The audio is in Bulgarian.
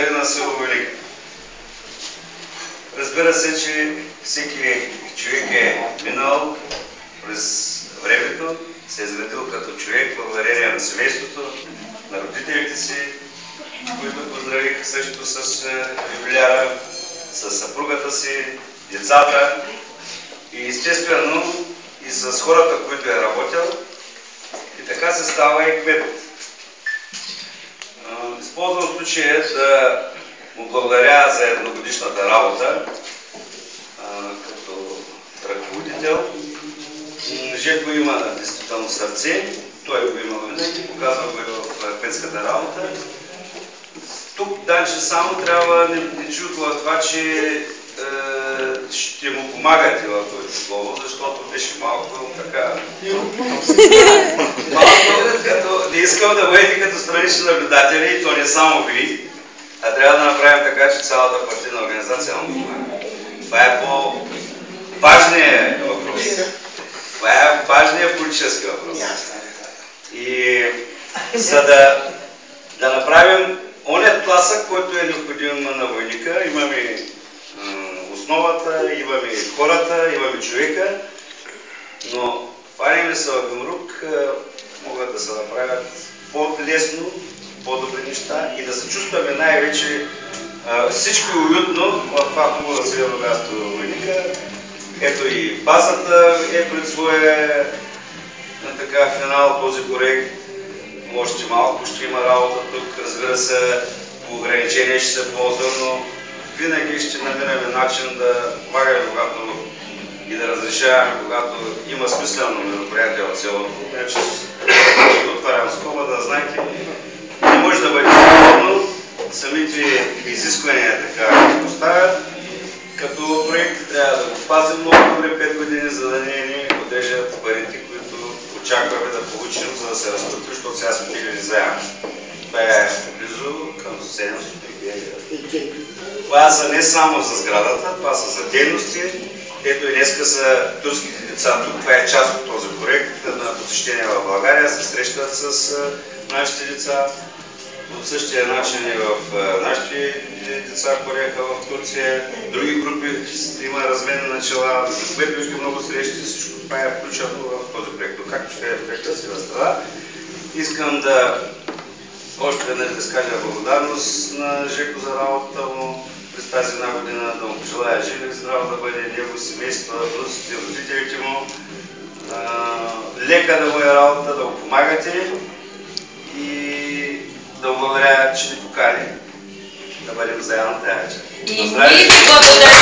благодари на Силовелик. Разбира се, че всеки човек е минал през времето, се е изградил като човек благодарение на семейството, на родителите си, които поздравиха също с юбиляра, с съпругата си, децата и естествено и с хората, които е работил. И така се става и кмет. Използвам случая да му благодаря за едногодишната работа като ръководител. Жеко има действително сърце, той го има винаги, показва го и в кметската работа. Тук Данче само трябва не чувства това, че ще му помагате в този слово, защото беше малко така... не искам да бъдете като странични наблюдатели, и то не само ви, а трябва да направим така, че цялата партийна организация му помага. Това е по-важният въпрос. Това е важният политически въпрос. И за да направим оня тласък, който е необходим на войника, имаме основата, имаме хората, имаме човека, но хванем ли се в гъмрук, могат да се направят по-лесно, по-добри неща и да се чувстваме най-вече всички уютно в това хубаво развивано място в войника. Ето и базата е пред своя така финал, този проект. Още малко ще има работа тук, разбира се, по ограничение ще се ползва, но винаги ще намираме начин да помагаме, когато и да разрешаваме, когато има смислено мероприятие в селото. Значи, отварям скоба, да знаете, не може да бъде свободно, самите изисквания така поставят. Като проект трябва да го пазим много добре 5 години, за да не ни отрежат парите, които очакваме да получим, за да се разплати, защото сега сме тегли заем. Това е близо към 700 000. Това са не само за сградата, това са за дейности. Ето и днеска са турските деца тук. Това е част от този проект на посещение в България. Се срещат с нашите деца. По същия начин и в нашите деца ходеха в Турция. Други групи има размени начала. Кметовски много срещи. Всичко това е включено в този проект. Както ще е проекта си в страна. Искам да още веднъж да скажа благодарност на Жеко за работата му през тази една година, да му пожелая жив и здрав да бъде него, семейства, внуците, родителите му. Лека да му е работа, да го помагате и да му благодаря, че ни покани да бъдем заедно тази вечер. И ние ви благодарим.